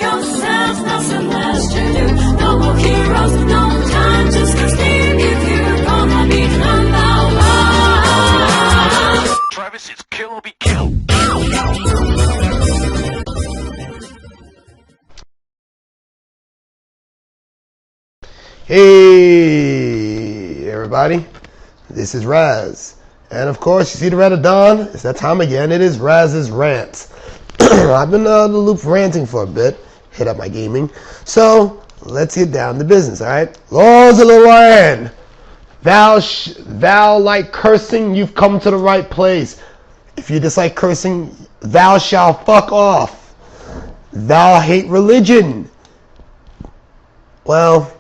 yourself, nothing less to do. No more heroes, no time to stand if you're gonna be number one. Travis, it's kill or be killed. Hey everybody, this is Raz, and of course you see the red of dawn. It's that time again. It is Raz's Rants. I've been on the loop ranting for a bit, hit up my gaming, so let's get down to business. Alright, laws of the land. Thou like cursing, you've come to the right place. If you dislike cursing, thou shalt fuck off. Thou hate religion. Well,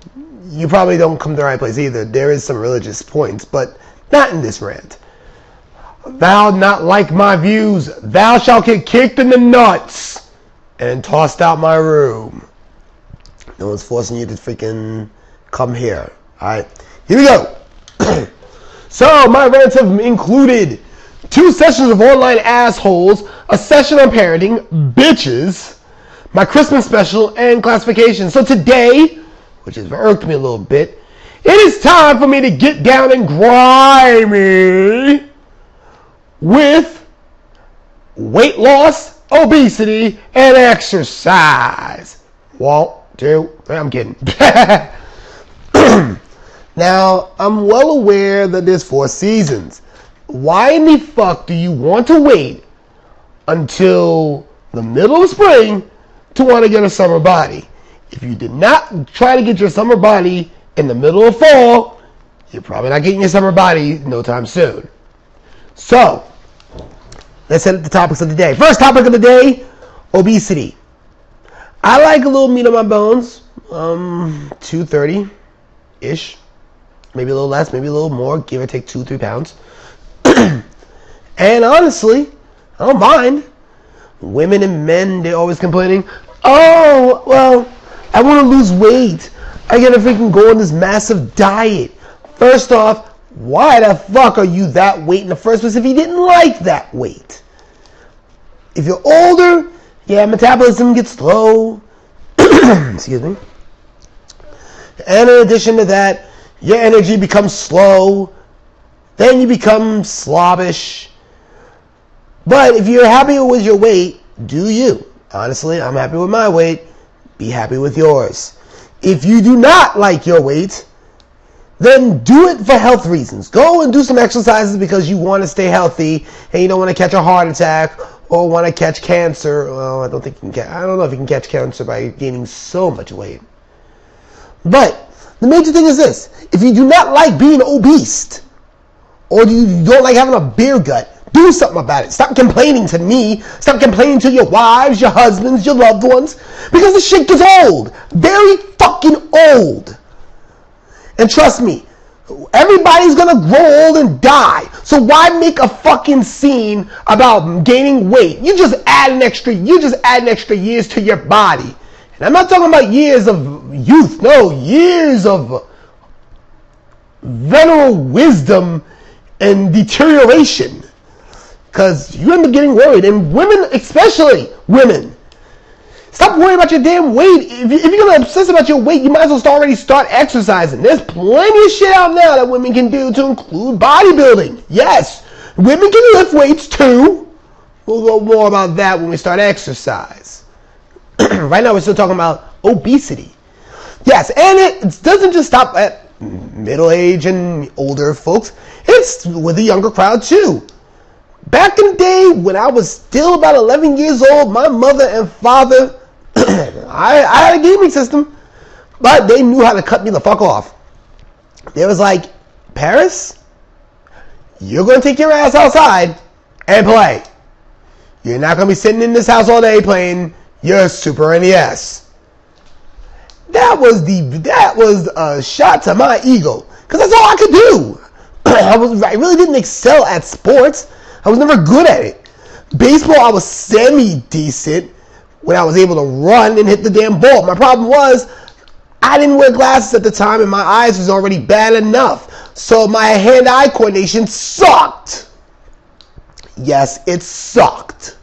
you probably don't come to the right place either. There is some religious points, but not in this rant. Thou not like my views, thou shalt get kicked in the nuts and tossed out my room. No one's forcing you to freaking come here. Alright, here we go. So, my rants have included 2 sessions of online assholes, a session on parenting, bitches, my Christmas special, and classification. So today, which has irked me a little bit, it is time for me to get down and grimy with weight loss, obesity, and exercise. 1, 2, 3, I'm kidding. Now, I'm well aware that there's 4 seasons. Why in the fuck do you want to wait until the middle of spring to want to get a summer body? If you did not try to get your summer body in the middle of fall, you're probably not getting your summer body no time soon. So, let's hit the topics of the day. First topic of the day, obesity. I like a little meat on my bones, 230-ish. Maybe a little less, maybe a little more, give or take 2-3 pounds. And honestly, I don't mind. Women and men, they're always complaining, oh, well, I want to lose weight. I gotta freaking go on this massive diet. First off, why the fuck are you that weight in the first place if you didn't like that weight? If you're older, yeah, metabolism gets slow. Excuse me. And in addition to that, your energy becomes slow. Then you become slobbish. But if you're happy with your weight, do you. Honestly, I'm happy with my weight. Be happy with yours. If you do not like your weight, then do it for health reasons. Go and do some exercises because you want to stay healthy and you don't want to catch a heart attack or want to catch cancer. Well, I don't know if you can catch cancer by gaining so much weight. But the major thing is this. If you do not like being obese or you don't like having a beer gut, do something about it. Stop complaining to me. Stop complaining to your wives, your husbands, your loved ones. Because the shit gets old. Very fucking old. And trust me, everybody's gonna grow old and die. So why make a fucking scene about gaining weight? You just add an extra years to your body. And I'm not talking about years of youth. No, years of venereal wisdom and deterioration. Because you end up getting worried. And women, especially women, stop worrying about your damn weight. If you're going to obsess about your weight, you might as well already start exercising. There's plenty of shit out now that women can do to include bodybuilding. Yes, women can lift weights too. We'll go more about that when we start exercise. Right now we're still talking about obesity. Yes, and it doesn't just stop at middle age and older folks. It's with the younger crowd too. Back in the day when I was still about 11 years old, my mother and father, I had a gaming system, but they knew how to cut me the fuck off. They was like, Paris, you're going to take your ass outside and play. You're not going to be sitting in this house all day playing your Super NES. That was a shot to my ego, because that's all I could do. I really didn't excel at sports. I was never good at it. Baseball, I was semi-decent when I was able to run and hit the damn ball. My problem was I didn't wear glasses at the time and my eyes was already bad enough. So my hand-eye coordination sucked. Yes, it sucked.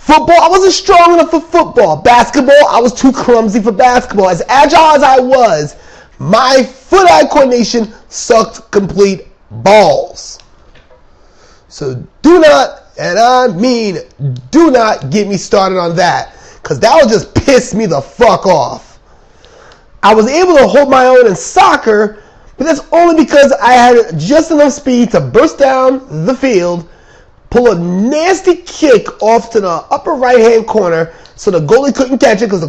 Football, I wasn't strong enough for football. Basketball, I was too clumsy for basketball. As agile as I was, my foot-eye coordination sucked complete balls. So do not, and I mean do not get me started on that, because that would just piss me the fuck off. I was able to hold my own in soccer, but that's only because I had just enough speed to burst down the field, pull a nasty kick off to the upper right-hand corner so the goalie couldn't catch it, because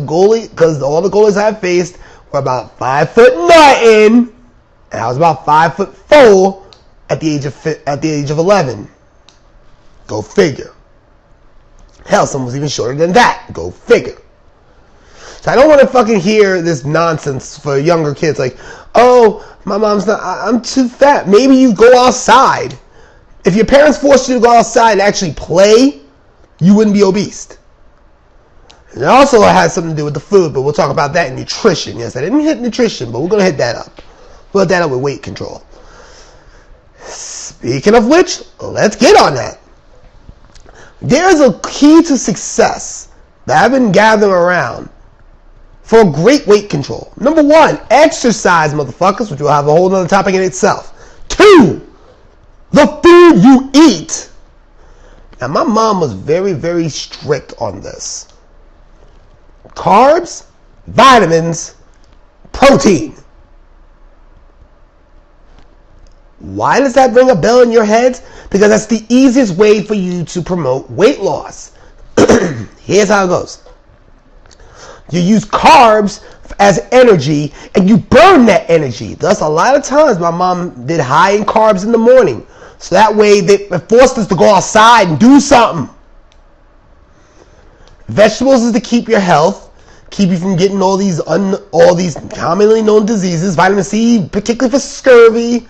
all the goalies I faced were about 5'9", and I was about 5'4" at the age of 11. Go figure. Hell, someone was even shorter than that. Go figure. So I don't want to fucking hear this nonsense for younger kids like, oh, my mom's not, I'm too fat. Maybe you go outside. If your parents forced you to go outside and actually play, you wouldn't be obese. And it also has something to do with the food, but we'll talk about that in nutrition. Yes, I didn't hit nutrition, but we're going to hit that up. We'll hit that up with weight control. Speaking of which, let's get on that. There's a key to success that I've been gathering around for great weight control. Number 1, exercise, motherfuckers, which will have a whole other topic in itself. 2, the food you eat. Now, my mom was very, very strict on this. Carbs, vitamins, protein. Why does that ring a bell in your head? Because that's the easiest way for you to promote weight loss. Here's how it goes. You use carbs as energy, and you burn that energy. Thus, a lot of times, my mom did high in carbs in the morning. So that way, they forced us to go outside and do something. Vegetables is to keep your health, keep you from getting all these commonly known diseases. Vitamin C, particularly for scurvy.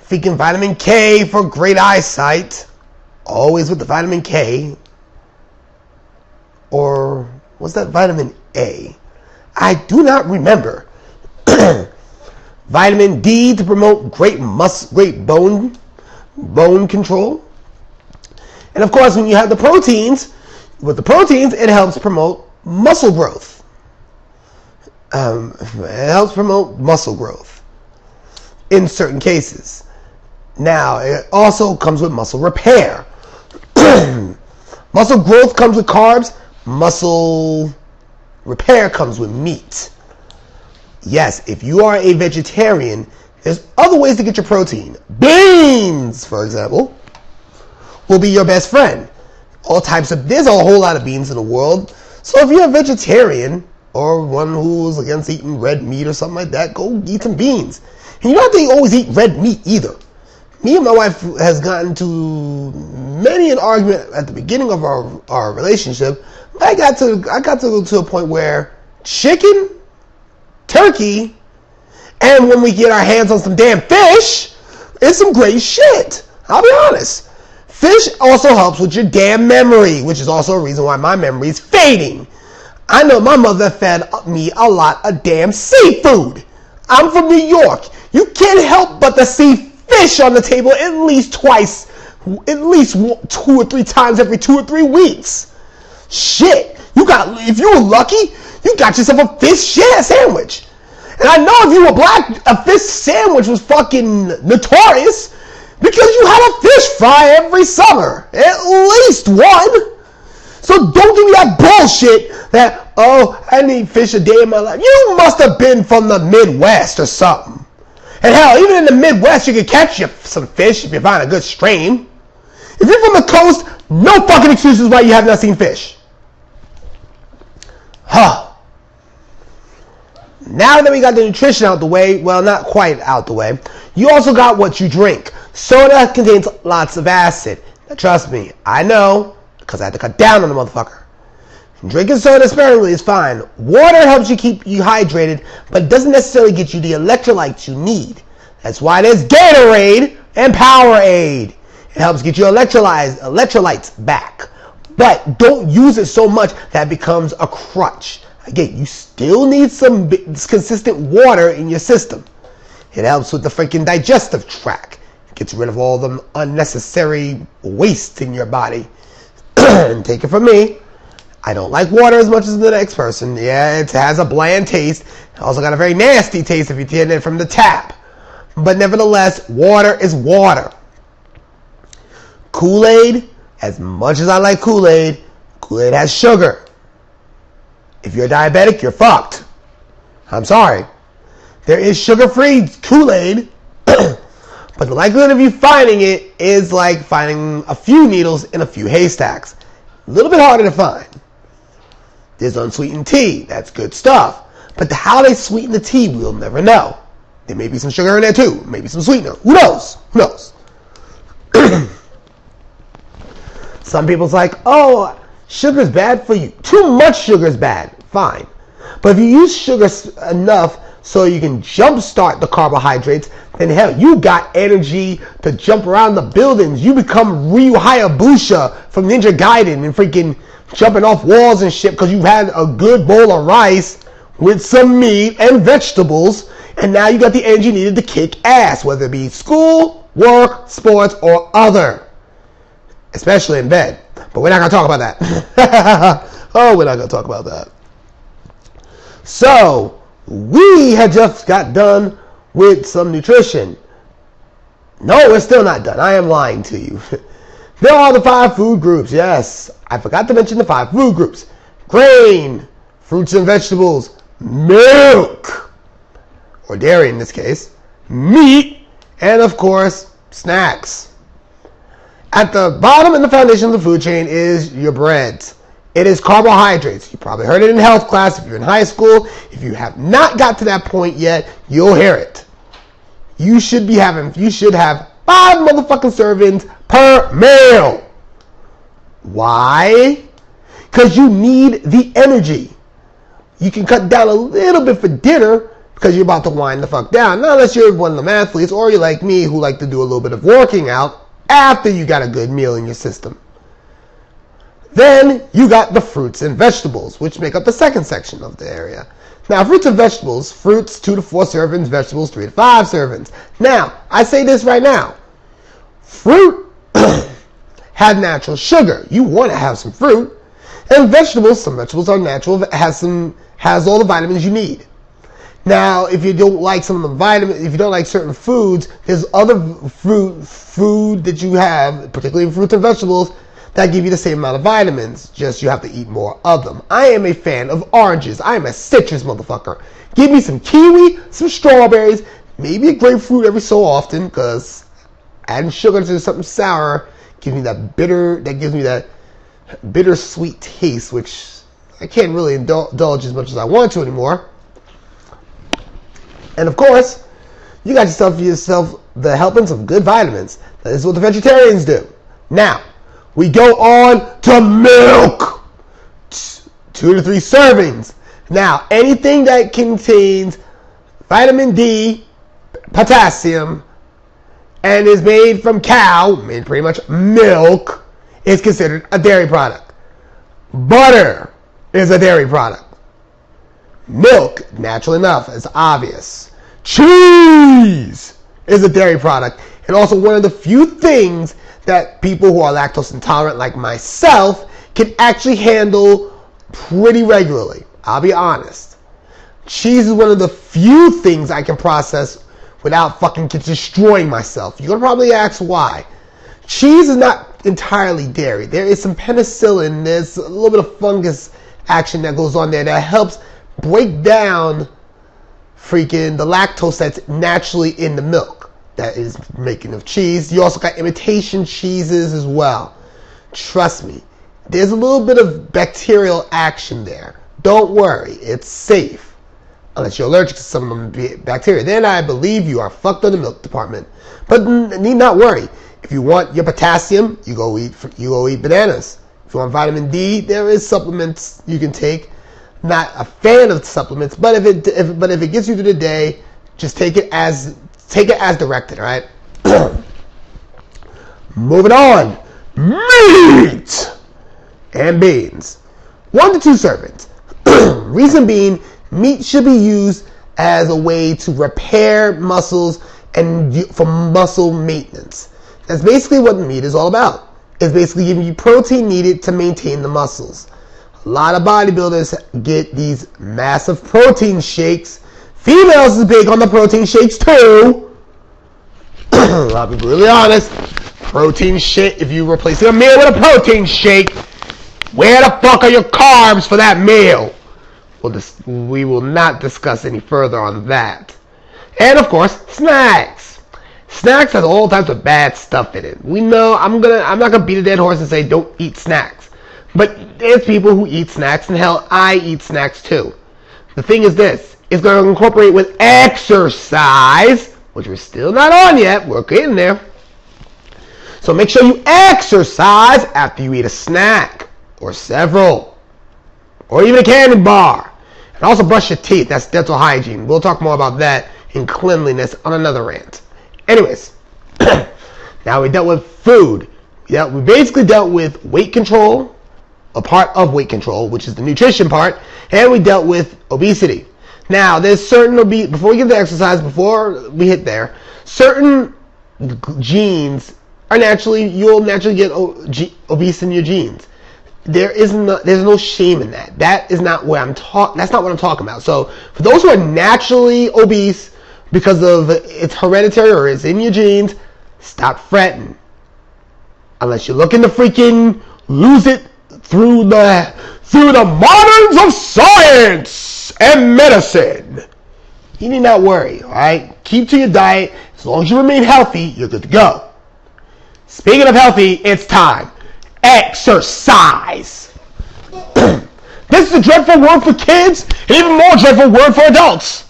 Freaking vitamin K for great eyesight. Always with the vitamin K. Or what's that vitamin A? I do not remember. Vitamin D to promote great bone control. And of course, when you have the proteins, with the proteins, it helps promote muscle growth. In certain cases. Now, it also comes with muscle repair. Muscle growth comes with carbs. Muscle repair comes with meat. Yes, if you are a vegetarian, there's other ways to get your protein. Beans, for example, will be your best friend. There's a whole lot of beans in the world. So if you're a vegetarian or one who's against eating red meat or something like that, go eat some beans. And you don't have to always eat red meat either. Me and my wife has gotten to many an argument at the beginning of our relationship. I got to a point where chicken, turkey, and when we get our hands on some damn fish, it's some great shit. I'll be honest. Fish also helps with your damn memory, which is also a reason why my memory is fading. I know my mother fed me a lot of damn seafood. I'm from New York. You can't help but to see fish on the table at least 2 or 3 times every 2 or 3 weeks. Shit. If you were lucky, you got yourself a fish sandwich. And I know if you were black, a fish sandwich was fucking notorious because you had a fish fry every summer. At least one. So don't give me that bullshit that, oh, I need fish a day in my life. You must have been from the Midwest or something. And hell, even in the Midwest, you can catch some fish if you find a good strain. If you're from the coast, no fucking excuses why you have not seen fish. Now that we got the nutrition out the way, well, not quite out the way, you also got what you drink. Soda contains lots of acid. Now, trust me, I know, because I had to cut down on the motherfucker. Drinking soda sparingly is fine. Water helps you keep you hydrated, but it doesn't necessarily get you the electrolytes you need. That's why there's Gatorade and Powerade. It helps get your electrolytes back. But don't use it so much that it becomes a crutch. Again, you still need some consistent water in your system. It helps with the freaking digestive tract. It gets rid of all the unnecessary waste in your body. And take it from me, I don't like water as much as the next person. Yeah, it has a bland taste. Also got a very nasty taste if you get it from the tap. But nevertheless, water is water. Kool-Aid, as much as I like Kool-Aid, Kool-Aid has sugar. If you're diabetic, you're fucked. I'm sorry. There is sugar-free Kool-Aid, but the likelihood of you finding it is like finding a few needles in a few haystacks. A little bit harder to find. There's unsweetened tea. That's good stuff. But how they sweeten the tea, we'll never know. There may be some sugar in there too. Maybe some sweetener. Who knows? Who knows? Some people's like, oh, sugar's bad for you. Too much sugar is bad. Fine. But if you use sugar enough so you can jumpstart the carbohydrates, then hell, you got energy to jump around the buildings. You become Ryu Hayabusa from Ninja Gaiden and freaking jumping off walls and shit because you've had a good bowl of rice with some meat and vegetables, and now you got the energy needed to kick ass, whether it be school, work, sports, or other. Especially in bed. But we're not going to talk about that. Oh, we're not going to talk about that. So, we had just got done with some nutrition. No, we're still not done. I am lying to you. There are the 5 food groups. Yes, I forgot to mention the 5 food groups. Grain, fruits and vegetables, milk, or dairy in this case, meat, and of course, snacks. At the bottom and the foundation of the food chain is your breads. It is carbohydrates. You probably heard it in health class if you're in high school. If you have not got to that point yet, you'll hear it. You should have 5 motherfucking servings per meal. Why? Because you need the energy. You can cut down a little bit for dinner because you're about to wind the fuck down. Not unless you're one of the athletes or you're like me who like to do a little bit of working out after you got a good meal in your system. Then you got the fruits and vegetables, which make up the second section of the area. Now, fruits and vegetables, fruits 2 to 4 servings, vegetables 3 to 5 servings. Now, I say this right now. Fruit has natural sugar. You want to have some fruit. And vegetables, some vegetables are natural, has all the vitamins you need. Now, if you don't like some of the vitamins, if you don't like certain foods, there's other food that you have, particularly fruits and vegetables, that give you the same amount of vitamins. Just you have to eat more of them. I am a fan of oranges. I am a citrus motherfucker. Give me some kiwi, some strawberries, maybe a grapefruit every so often, because adding sugar to something sour gives me that bittersweet taste, which I can't really indulge as much as I want to anymore. And of course, you got yourself the helpings of good vitamins. That is what the vegetarians do. Now, we go on to milk. 2 to 3 servings. Now, anything that contains vitamin D, potassium, and is made from cow, made pretty much milk, is considered a dairy product. Butter is a dairy product. Milk, natural enough, is obvious. Cheese is a dairy product, and also one of the few things that people who are lactose intolerant like myself can actually handle pretty regularly. I'll be honest. Cheese is one of the few things I can process without fucking destroying myself. You're going to probably ask why. Cheese is not entirely dairy. There is some penicillin, there's a little bit of fungus action that goes on there that helps break down freaking the lactose that's naturally in the milk that is making of cheese. You also got imitation cheeses as well. Trust me, there's a little bit of bacterial action there. Don't worry, it's safe. Unless you're allergic to some of the bacteria. Then I believe you are fucked in the milk department. But need not worry. If you want your potassium, you go eat bananas. If you want vitamin D, there is supplements you can take. Not a fan of supplements, but if it gets you through the day, just take it as directed, all right? Moving on. Meat and beans. 1 to 2 servings. Reason being, meat should be used as a way to repair muscles and for muscle maintenance. That's basically what meat is all about. It's basically giving you protein needed to maintain the muscles. A lot of bodybuilders get these massive protein shakes. Females is big on the protein shakes too. I'll be really honest. Protein shake, if you're replacing a meal with a protein shake, where the fuck are your carbs for that meal? We will not discuss any further on that. And of course, snacks. Snacks has all types of bad stuff in it. We know I'm not gonna beat a dead horse and say don't eat snacks. But there's people who eat snacks, and hell, I eat snacks too. The thing is this, it's gonna incorporate with exercise, which we're still not on yet, we're getting there. So make sure you exercise after you eat a snack, or several, or even a candy bar. And also brush your teeth, that's dental hygiene. We'll talk more about that in cleanliness on another rant. Anyways, now we dealt with food. We basically dealt with weight control, a part of weight control, which is the nutrition part, and we dealt with obesity. Now, there's certain before we get to exercise, before we hit there, certain genes are you'll naturally get obese in your genes. There's no shame in that. That's not what I'm talking about. So, for those who are naturally obese because of it's hereditary or it's in your genes, stop fretting. Unless you're looking to freaking lose it through the moderns of science and medicine. You need not worry, alright? Keep to your diet. As long as you remain healthy, you're good to go. Speaking of healthy, it's time. Exercise. This is a dreadful word for kids, and even more dreadful word for adults.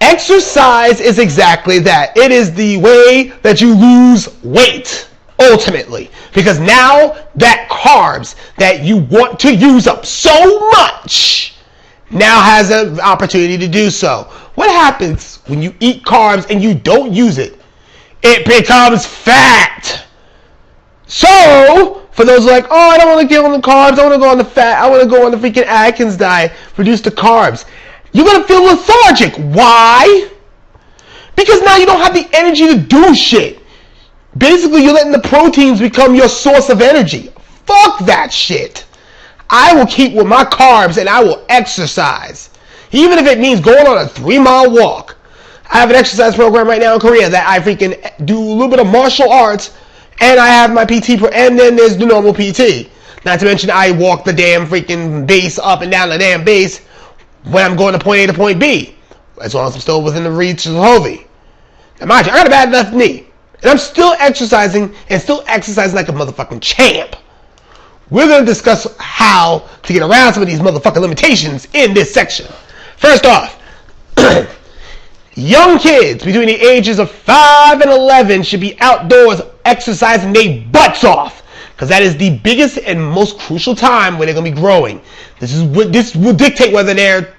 Exercise is exactly that. It is the way that you lose weight, ultimately. Because now that carbs that you want to use up so much now has an opportunity to do so. What happens when you eat carbs and you don't use it? It becomes fat. So, for those who are like, oh, I don't want to get on the carbs, I want to go on the fat, I want to go on the freaking Atkins diet, reduce the carbs. You're going to feel lethargic. Why? Because now you don't have the energy to do shit. Basically, you're letting the proteins become your source of energy. Fuck that shit. I will keep with my carbs and I will exercise. Even if it means going on a 3-mile walk. I have an exercise program right now in Korea that I freaking do a little bit of martial arts, and I have my PT, and then there's the normal PT. Not to mention I walk the damn freaking base up and down the damn base when I'm going to point A to point B. As long as I'm still within the reach of the Hovey. Now mind you, I got a bad left knee. And I'm still exercising, and still exercising like a motherfucking champ. We're going to discuss how to get around some of these motherfucking limitations in this section. First off, young kids between the ages of 5 and 11 should be outdoors exercising their butts off. Because that is the biggest and most crucial time when they're going to be growing. This will dictate whether they're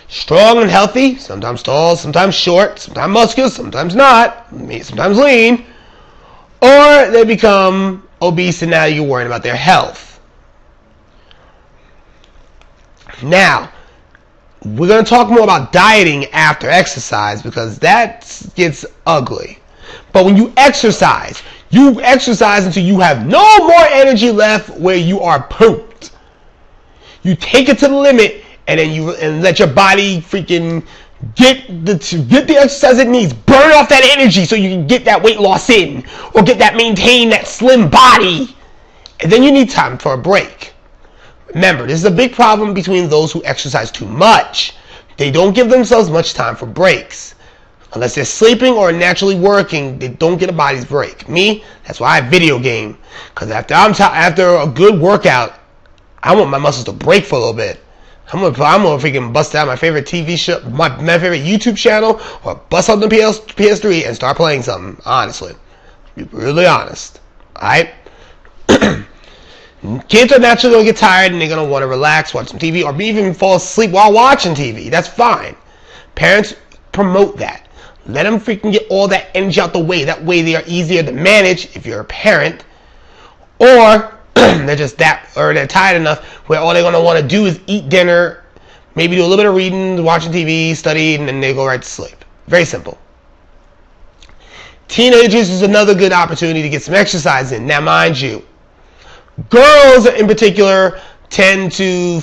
strong and healthy, sometimes tall, sometimes short, sometimes muscular, sometimes not, sometimes lean, or they become obese and now you're worrying about their health. Now, we're going to talk more about dieting after exercise because that gets ugly. But when you exercise until you have no more energy left where you are pooped. You take it to the limit and then you let your body freaking get the exercise it needs. Burn off that energy so you can get that weight loss in or maintain that slim body. And then you need time for a break. Remember, this is a big problem between those who exercise too much. They don't give themselves much time for breaks. Unless they're sleeping or naturally working, they don't get a body's break. Me, that's why I video game. Because after a good workout, I want my muscles to break for a little bit. I'm gonna freaking bust out my favorite TV show, my favorite YouTube channel, or bust out the PS3 and start playing something. Honestly, be really honest. Alright? Kids are naturally gonna get tired and they're gonna want to relax, watch some TV, or even fall asleep while watching TV. That's fine. Parents promote that. Let them freaking get all that energy out the way. That way they are easier to manage if you're a parent. Or they're tired enough where all they're going to want to do is eat dinner, maybe do a little bit of reading, watching TV, study, and then they go right to sleep. Very simple. Teenagers is another good opportunity to get some exercise in. Now, mind you, girls in particular tend to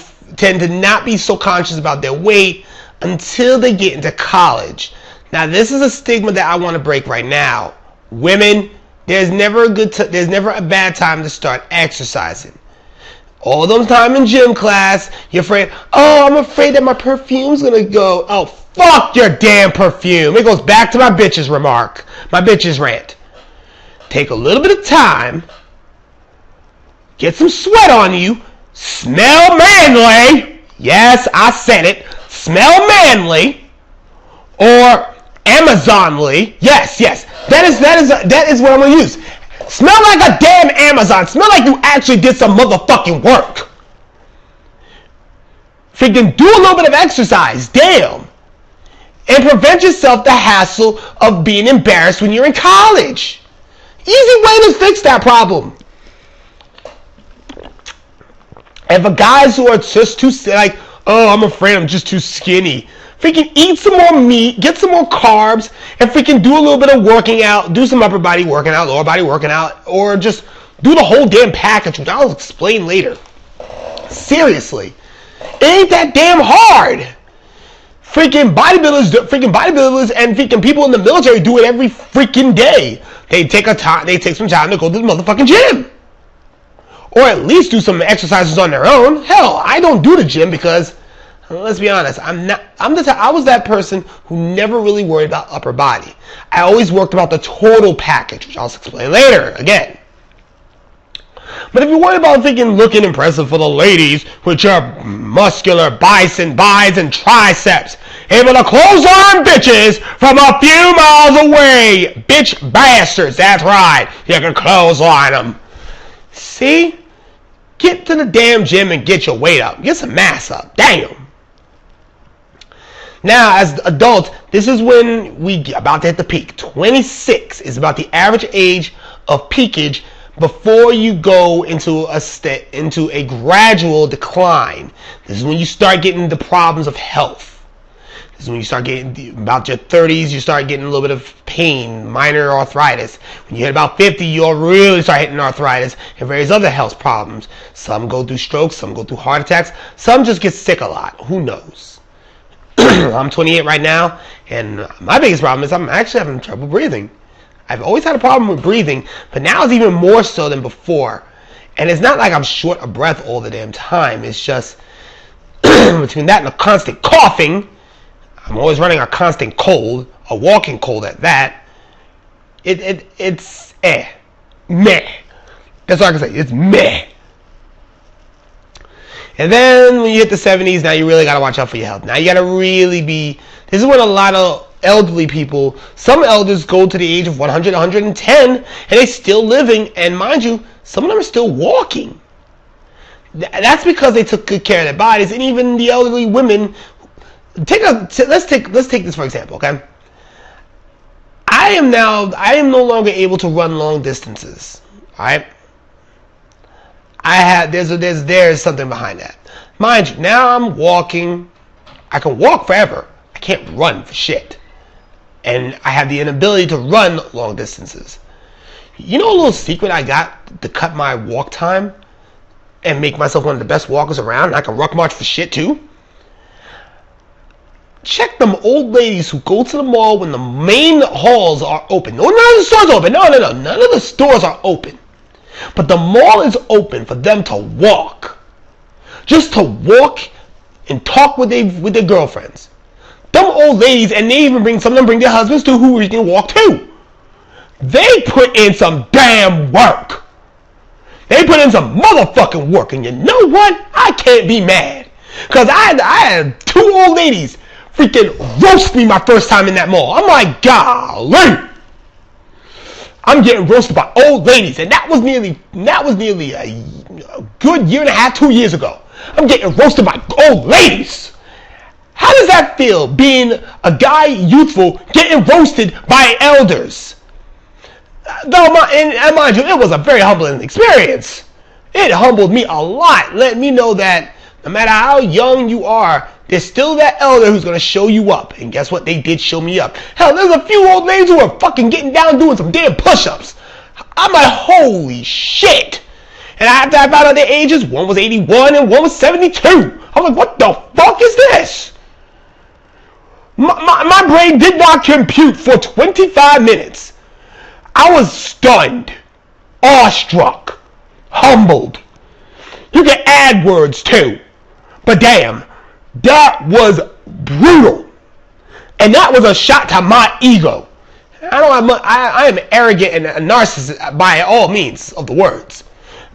not be so conscious about their weight until they get into college. Now, this is a stigma that I want to break right now. Women, there's never a bad time to start exercising. All those time in gym class, you're afraid, oh, I'm afraid that my perfume's gonna go. Oh, fuck your damn perfume. It goes back to my bitch's remark, my bitch's rant. Take a little bit of time, get some sweat on you, smell manly. Yes, I said it. Smell manly, or Amazonly. Yes. That is what I'm gonna use. Smell like a damn Amazon. Smell like you actually did some motherfucking work. Freaking do a little bit of exercise. Damn. And prevent yourself the hassle of being embarrassed when you're in college. Easy way to fix that problem. And for guys who are just too, like, oh, I'm afraid I'm just too skinny. Freaking eat some more meat, get some more carbs, and freaking do a little bit of working out. Do some upper body working out, lower body working out, or just do the whole damn package, which I'll explain later. Seriously. It ain't that damn hard. Freaking bodybuilders and freaking people in the military do it every freaking day. They take some time to go to the motherfucking gym. Or at least do some exercises on their own. Hell, I don't do the gym because, let's be honest, I was that person who never really worried about upper body. I always worked about the total package, which I'll explain later again. But if you're worried about freaking looking impressive for the ladies with your muscular biceps and triceps, able to clothesline bitches from a few miles away, bitch bastards, that's right, you can clothesline them. See? Get to the damn gym and get your weight up. Get some mass up. Damn. Now, as adults, this is when we about to hit the peak. 26 is about the average age of peakage before you go into a gradual decline. This is when you start getting the problems of health. This is when you start getting, about your 30s, you start getting a little bit of pain, minor arthritis. When you hit about 50, you'll really start hitting arthritis and various other health problems. Some go through strokes, some go through heart attacks, some just get sick a lot. Who knows? I'm 28 right now, and my biggest problem is I'm actually having trouble breathing. I've always had a problem with breathing, but now it's even more so than before. And it's not like I'm short of breath all the damn time. It's just between that and a constant coughing, I'm always running a constant cold, a walking cold at that. It's meh. That's all I can say. It's meh. And then when you hit the 70s, now you really got to watch out for your health. Now you got to really be, this is when a lot of elderly people, some elders go to the age of 100, 110, and they're still living, and mind you, some of them are still walking. That's because they took good care of their bodies, and even the elderly women, let's take this for example, okay? I am no longer able to run long distances, alright? There's something behind that. Mind you, now I'm walking. I can walk forever. I can't run for shit. And I have the inability to run long distances. You know a little secret I got to cut my walk time and make myself one of the best walkers around? I can ruck march for shit too. Check them old ladies who go to the mall when the main halls are open. No, none of the stores are open. No. None of the stores are open. But the mall is open for them to walk. Just to walk and talk with their girlfriends. Them old ladies, and some of them bring their husbands too, who can walk too. They put in some damn work. They put in some motherfucking work. And you know what? I can't be mad. Because I had two old ladies freaking roast me my first time in that mall. I'm like, golly. I'm getting roasted by old ladies, and that was nearly a good year and a half, 2 years ago. I'm getting roasted by old ladies. How does that feel, being a guy, youthful, getting roasted by elders? Though, mind you, it was a very humbling experience. It humbled me a lot. Let me know that no matter how young you are, there's still that elder who's going to show you up. And guess what? They did show me up. Hell, there's a few old ladies who are fucking getting down doing some damn push-ups. I'm like, holy shit. And after I found out their ages, one was 81 and one was 72. I was like, what the fuck is this? My brain did not compute for 25 minutes. I was stunned, awestruck, humbled. You can add words too. But damn, that was brutal. And that was a shot to my ego. I am arrogant and a narcissist by all means of the words.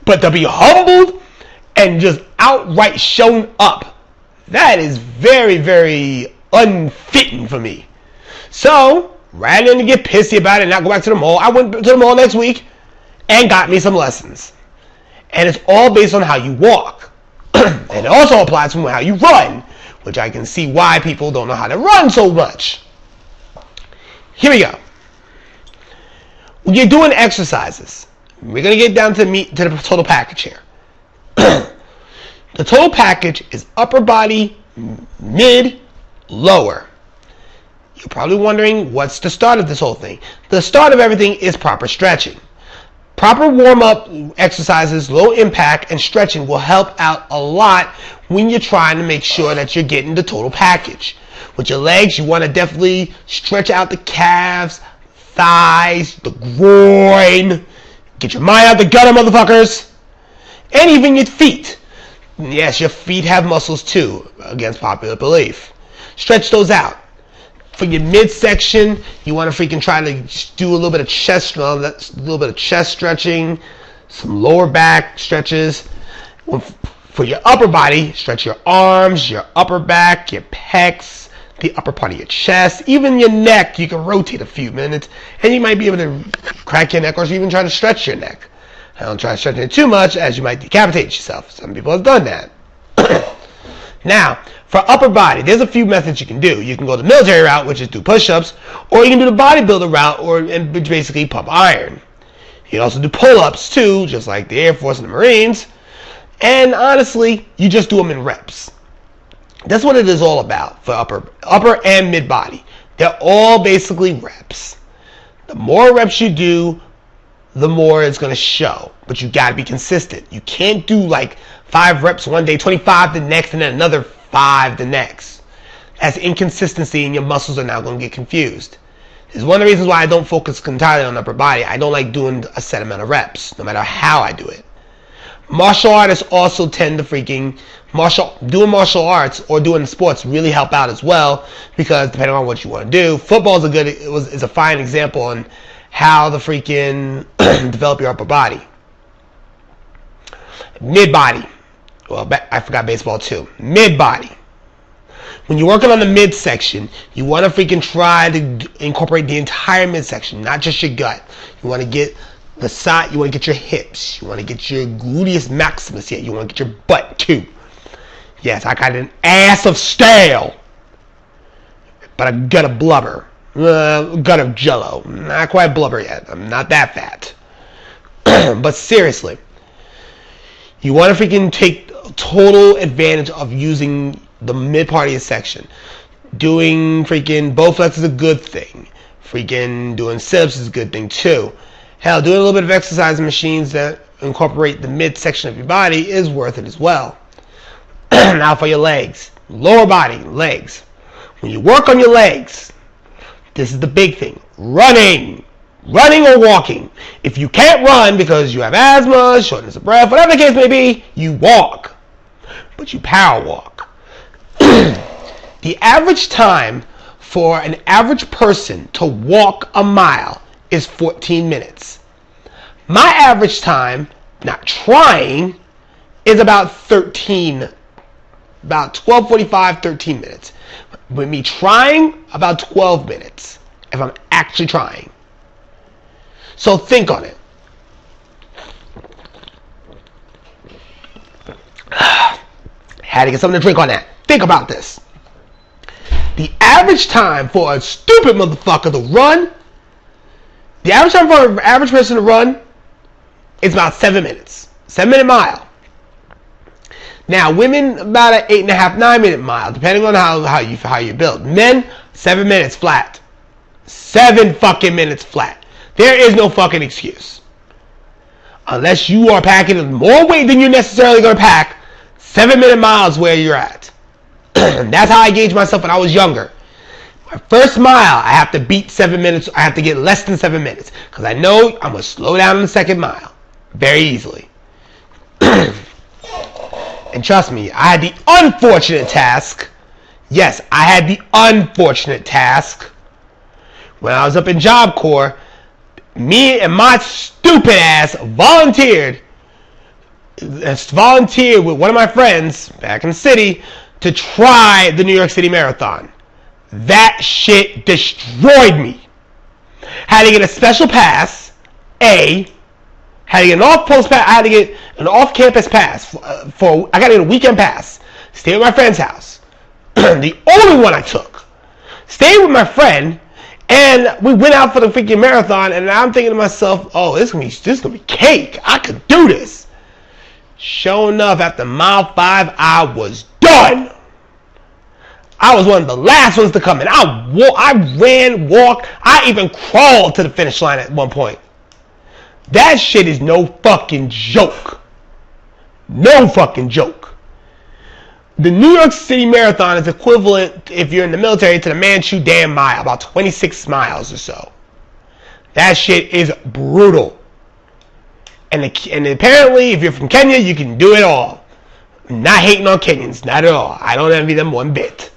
But to be humbled and just outright shown up, that is very, very unfitting for me. So, rather than get pissy about it and not go back to the mall, I went to the mall next week and got me some lessons. And it's all based on how you walk. And it also applies from how you run, which I can see why people don't know how to run so much. Here we go. When you're doing exercises, we're going to get down to the total package here. The total package is upper body, mid, lower. You're probably wondering what's the start of this whole thing. The start of everything is proper stretching. Proper warm-up exercises, low impact, and stretching will help out a lot when you're trying to make sure that you're getting the total package. With your legs, you want to definitely stretch out the calves, thighs, the groin. Get your mind out the gutter, motherfuckers. And even your feet. Yes, your feet have muscles too, against popular belief. Stretch those out. For your midsection, you want to freaking try to do a little bit of chest, stretching, some lower back stretches. For your upper body, stretch your arms, your upper back, your pecs, the upper part of your chest, even your neck. You can rotate a few minutes, and you might be able to crack your neck or even try to stretch your neck. Don't try to stretch it too much, as you might decapitate yourself. Some people have done that. Now, for upper body, there's a few methods you can do. You can go the military route, which is do push-ups, or you can do the bodybuilder route, and basically pump iron. You can also do pull-ups too, just like the Air Force and the Marines. And honestly, you just do them in reps. That's what it is all about for upper and mid body. They're all basically reps. The more reps you do, the more it's going to show. But you got to be consistent. You can't do like 5 reps one day, 25 the next, and then another 5 the next. That's inconsistency, and your muscles are now going to get confused. This is one of the reasons why I don't focus entirely on upper body. I don't like doing a set amount of reps, no matter how I do it. Martial artists also tend to doing martial arts or doing sports really help out as well, because depending on what you want to do, football is a fine example on how to freaking develop your upper body. Mid body. Well, I forgot baseball too. Mid body. When you're working on the midsection, you want to freaking try to incorporate the entire midsection, not just your gut. You want to get the side, you want to get your hips, you want to get your gluteus maximus here, you want to get your butt too. Yes, I got an ass of stale, but a gut of blubber, gut of jello. Not quite blubber yet, I'm not that fat. But seriously, you want to freaking take total advantage of using the mid part of your section. Doing freaking Bowflex is a good thing. Freaking doing sit-ups is a good thing too. Hell, doing a little bit of exercise machines that incorporate the midsection of your body is worth it as well. Now for your legs. Lower body, legs. When you work on your legs, this is the big thing. Running. Running or walking. If you can't run because you have asthma, shortness of breath, whatever the case may be, you walk. But you power walk. The average time for an average person to walk a mile is 14 minutes. My average time, not trying, is about 12:45, 13 minutes. With me trying, about 12 minutes, if I'm actually trying. So think on it. Had to get something to drink on that. Think about this. The average time for a stupid motherfucker to run, the average time for an average person to run is about 7 minutes. 7-minute mile. Now, women about an 8.5, 9-minute mile, depending on how you build. Men, 7 minutes flat. 7 fucking minutes flat. There is no fucking excuse. unless you are packing more weight than you're necessarily going to pack, 7-minute miles where you're at. That's how I gauge myself when I was younger. My first mile, I have to beat 7 minutes. I have to get less than 7 minutes because I know I'm going to slow down on the second mile very easily. And trust me, I had the unfortunate task. Yes, I had the unfortunate task. When I was up in Job Corps, me and my stupid ass volunteered with one of my friends back in the city to try the New York City Marathon. That shit destroyed me. Had to get a special pass, had to get an off-post pass. I had to get an off-campus pass. I got to get a weekend pass. Stay at my friend's house. The only one I took. Stayed with my friend, and we went out for the freaking marathon. And I'm thinking to myself, "Oh, this is gonna be cake. I could do this." Sure enough, after mile 5, I was done. I was one of the last ones to come in. I ran, walked, I even crawled to the finish line at one point. That shit is no fucking joke. No fucking joke. The New York City Marathon is equivalent, if you're in the military, to the Manchu Dam Mile, about 26 miles or so. That shit is brutal. And apparently, if you're from Kenya, you can do it all. I'm not hating on Kenyans, not at all. I don't envy them one bit.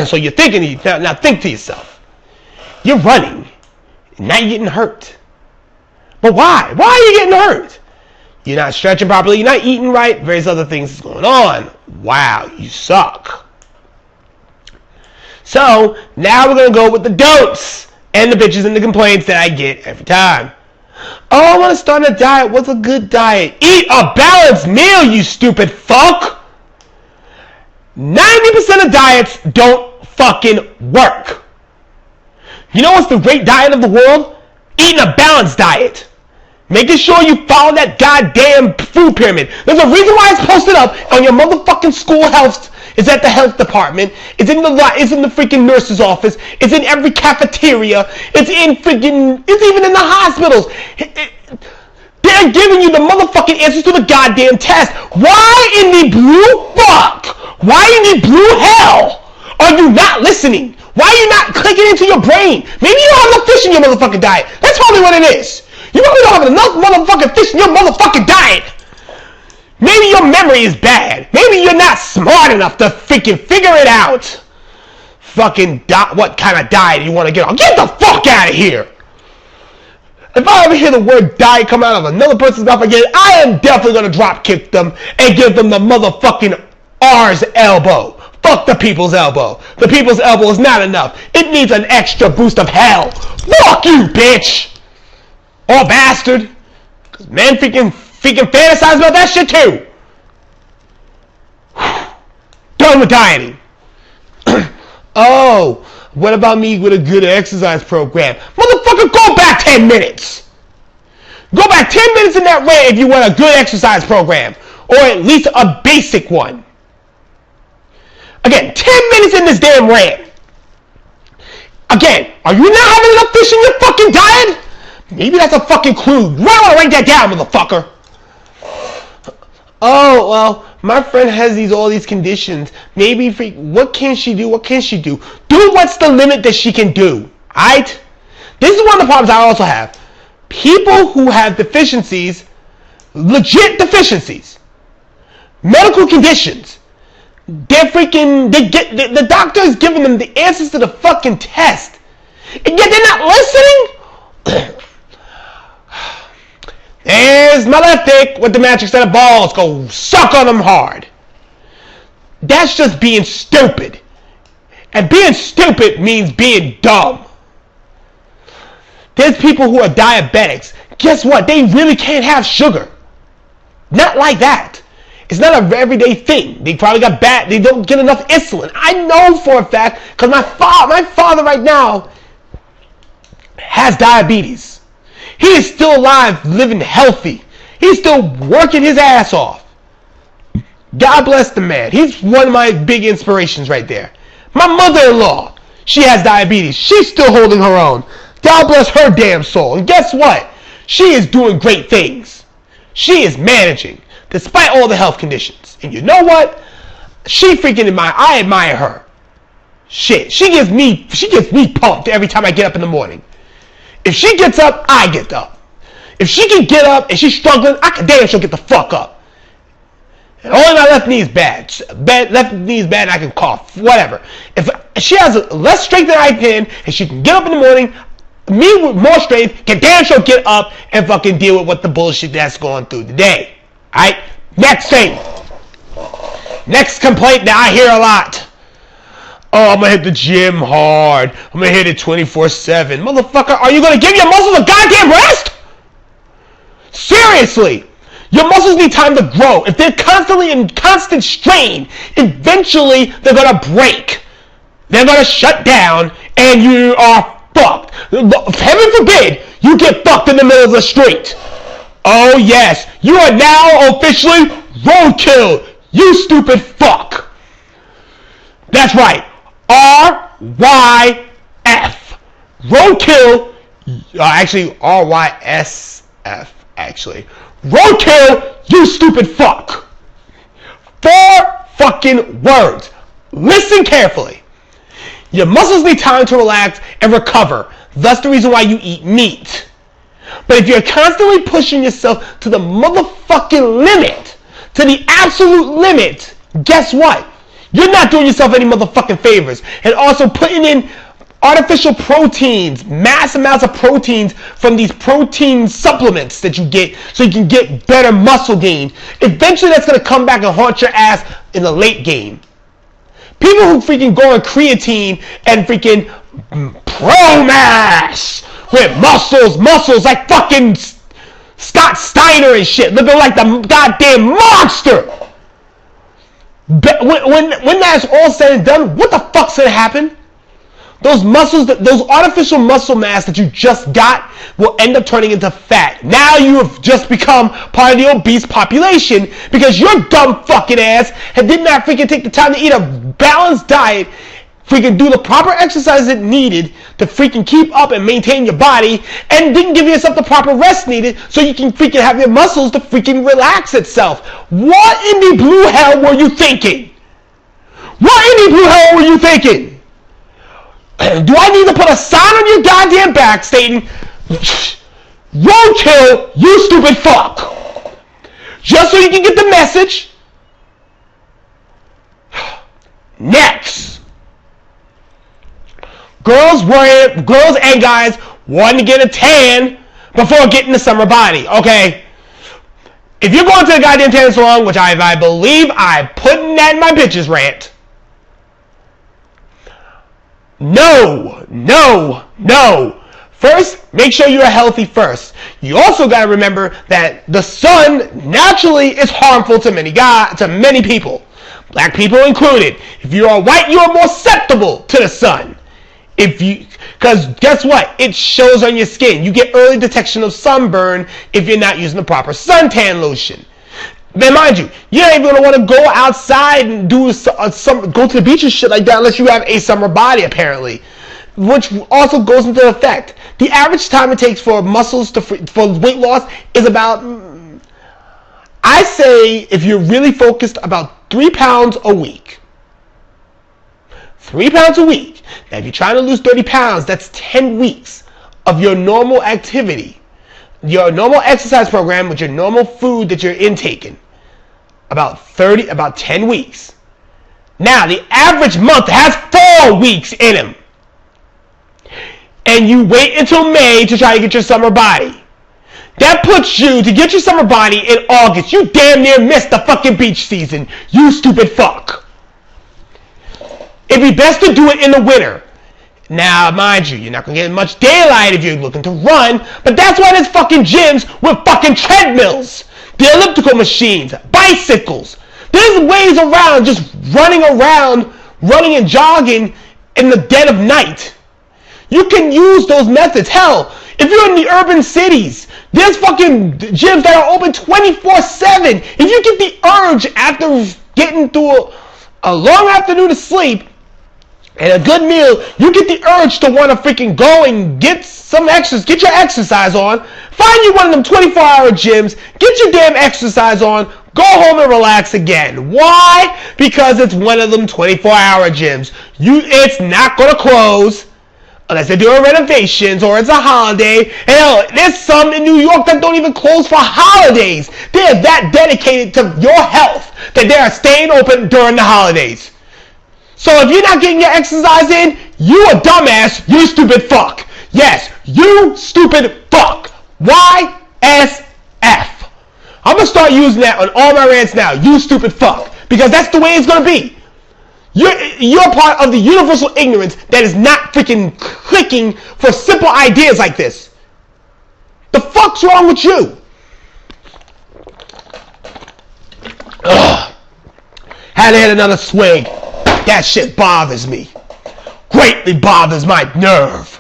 So you're thinking, now think to yourself, you're running, and now you're getting hurt. But why? Why are you getting hurt? You're not stretching properly, you're not eating right, various other things is going on. Wow, you suck. So, now we're going to go with the don'ts and the bitches and the complaints that I get every time. Oh, I want to start a diet. What's a good diet? Eat a balanced meal, you stupid fuck! 90% of diets don't fucking work. You know what's the great diet of the world? Eating a balanced diet. Making sure you follow that goddamn food pyramid. There's a reason why it's posted up on your motherfucking school health. It's at the health department. It's in the freaking nurse's office. It's in every cafeteria. It's even in the hospitals. They're giving you the motherfucking answers to the goddamn test. Why in the blue fuck? Why in the blue hell are you not listening? Why are you not clicking into your brain? Maybe you don't have enough fish in your motherfucking diet. That's probably what it is. You probably don't have enough motherfucking fish in your motherfucking diet. Maybe your memory is bad. Maybe you're not smart enough to freaking figure it out. Fucking what kind of diet you want to get on. Get the fuck out of here. If I ever hear the word diet come out of another person's mouth again, I am definitely going to drop kick them and give them the motherfucking R's elbow. Fuck the people's elbow. The people's elbow is not enough. It needs an extra boost of hell. Fuck you, bitch. Or bastard. Because men freaking fantasize about that shit too. Done with dieting. Oh, what about me with a good exercise program? Motherfucker, go back 10 minutes. Go back 10 minutes in that rant if you want a good exercise program. Or at least a basic one. Again, 10 minutes in this damn rant. Again, are you not having enough fish in your fucking diet? Maybe that's a fucking clue. You might want to write that down, motherfucker. Oh, well, my friend has all these conditions. Maybe, what can she do? What can she do? Do what's the limit that she can do. Alright? This is one of the problems I also have. People who have deficiencies, legit deficiencies, medical conditions, the doctor is giving them the answers to the fucking test. And yet they're not listening? There's my left dick with the magic set of balls. Go suck on them hard. That's just being stupid. And being stupid means being dumb. There's people who are diabetics. Guess what? They really can't have sugar. Not like that. It's not a everyday thing. They probably got they don't get enough insulin. I know for a fact because my father right now has diabetes. He is still alive, living healthy. He's still working his ass off. God bless the man. He's one of my big inspirations right there. My mother-in-law, she has diabetes. She's still holding her own. God bless her damn soul. And guess what? She is doing great things. She is managing, despite all the health conditions. And you know what? I admire her. Shit, she gets me pumped every time I get up in the morning. If she gets up, I get up. If she can get up and she's struggling, I can damn sure get the fuck up. And only my left knee is bad. Left knee is bad and I can cough. Whatever. If she has less strength than I can and she can get up in the morning, me with more strength can damn sure get up and fucking deal with what the bullshit that's going through today. Alright? Next thing. Next complaint that I hear a lot. Oh, I'm gonna hit the gym hard. I'm gonna hit it 24/7. Motherfucker, are you gonna give your muscles a goddamn rest? Seriously. Your muscles need time to grow. If they're constantly in constant strain, eventually they're gonna break. They're gonna shut down and you are fucked. Heaven forbid you get fucked in the middle of the street. Oh yes, you are now officially roadkill. You stupid fuck. That's right. RYF. Roadkill. Actually, RYSF. Actually. Roadkill, you stupid fuck. 4 fucking words. Listen carefully. Your muscles need time to relax and recover. That's the reason why you eat meat. But if you're constantly pushing yourself to the motherfucking limit, to the absolute limit, guess what? You're not doing yourself any motherfucking favors. And also putting in artificial proteins, mass amounts of proteins from these protein supplements that you get so you can get better muscle gain. Eventually that's going to come back and haunt your ass in the late game. People who freaking go on creatine and freaking pro mass with muscles like fucking Scott Steiner and shit, looking like the goddamn monster. When that's all said and done, what the fuck's gonna happen? Those muscles, those artificial muscle mass that you just got will end up turning into fat. Now you have just become part of the obese population because your dumb fucking ass did not freaking take the time to eat a balanced diet, freaking do the proper exercise it needed to freaking keep up and maintain your body, and didn't give yourself the proper rest needed so you can freaking have your muscles to freaking relax itself. What in the blue hell were you thinking? What in the blue hell were you thinking? Do I need to put a sign on your goddamn back stating, roadkill, you stupid fuck? Just so you can get the message? Next. Girls and guys wanting to get a tan before getting the summer body. Okay. If you're going to the goddamn tan salon, which I believe I put in that in my bitches rant. No. First, make sure you're healthy first. You also got to remember that the sun naturally is harmful to many people. Black people included. If you are white, you are more susceptible to the sun. Because guess what? It shows on your skin. You get early detection of sunburn if you're not using the proper suntan lotion. Then mind you, you're not even going to want to go outside and go to the beach and shit like that unless you have a summer body, apparently. Which also goes into effect. The average time it takes for for weight loss is about, I say, if you're really focused, about 3 pounds a week. 3 pounds a week. Now, if you're trying to lose 30 pounds, that's 10 weeks of your normal activity. Your normal exercise program with your normal food that you're intaking. About 10 weeks. Now, the average month has 4 weeks in them. And you wait until May to try to get your summer body. That puts you to get your summer body in August. You damn near missed the fucking beach season. You stupid fuck. It'd be best to do it in the winter. Now, mind you, you're not going to get much daylight if you're looking to run, but that's why there's fucking gyms with fucking treadmills, the elliptical machines, bicycles. There's ways around just running and jogging in the dead of night. You can use those methods. Hell, if you're in the urban cities, there's fucking gyms that are open 24/7. If you get the urge after getting through a long afternoon of sleep, and a good meal, you get the urge to want to freaking go and get some exercise, get your exercise on, find you one of them 24-hour gyms, get your damn exercise on, go home and relax again. Why? Because it's one of them 24-hour gyms. It's not going to close unless they're doing renovations or it's a holiday. Hell, there's some in New York that don't even close for holidays. They're that dedicated to your health that they are staying open during the holidays. So if you're not getting your exercise in, you a dumbass, you stupid fuck. Yes, you stupid fuck. YSF. I'm going to start using that on all my rants now. You stupid fuck. Because that's the way it's going to be. You're part of the universal ignorance that is not freaking clicking for simple ideas like this. The fuck's wrong with you? Ugh. Had to hit another swig. That shit bothers me. Greatly bothers my nerve.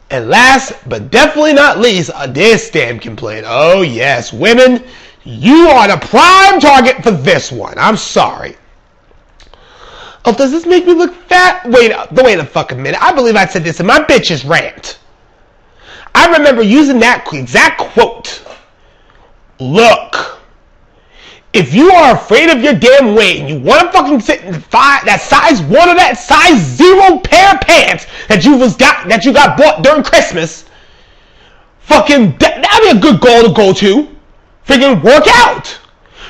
And last, but definitely not least, this damn complaint. Oh yes, women, you are the prime target for this one. I'm sorry. Oh, does this make me look fat? Wait a fucking minute. I believe I said this in my bitch's rant. I remember using that exact quote. Look. If you are afraid of your damn weight and you want to fucking sit in that size 1 or that size 0 pair of pants that you got bought during Christmas, fucking that'd be a good goal to go to. Freaking work out.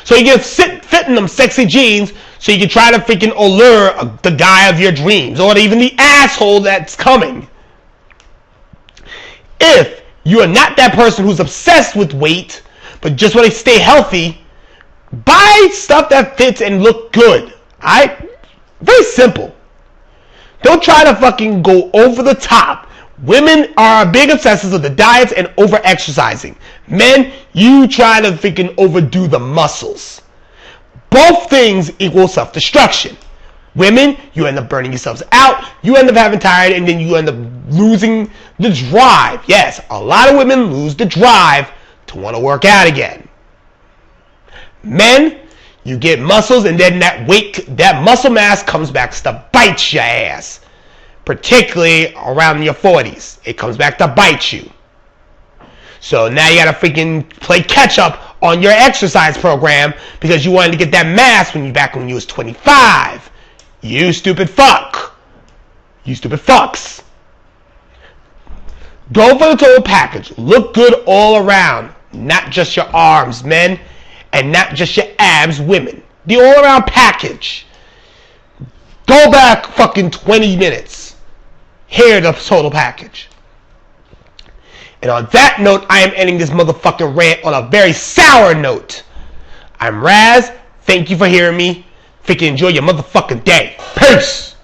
So you can fit in them sexy jeans so you can try to freaking allure the guy of your dreams or even the asshole that's coming. If you are not that person who's obsessed with weight but just want to stay healthy, buy stuff that fits and look good. Alright? Very simple. Don't try to fucking go over the top. Women are big obsessors with the diets and over exercising. Men, you try to freaking overdo the muscles. Both things equal self-destruction. Women, you end up burning yourselves out, you end up having tired, and then you end up losing the drive. Yes, a lot of women lose the drive to want to work out again. Men, you get muscles and then that muscle mass comes back to bite your ass. Particularly around your 40s. It comes back to bite you. So now you gotta freaking play catch up on your exercise program because you wanted to get that mass when you was 25. You stupid fuck. You stupid fucks. Go for the total package. Look good all around. Not just your arms, men. And not just your abs, women. The all-around package. Go back fucking 20 minutes. Hear the total package. And on that note, I am ending this motherfucking rant on a very sour note. I'm Raz. Thank you for hearing me. Freaking enjoy your motherfucking day. Peace.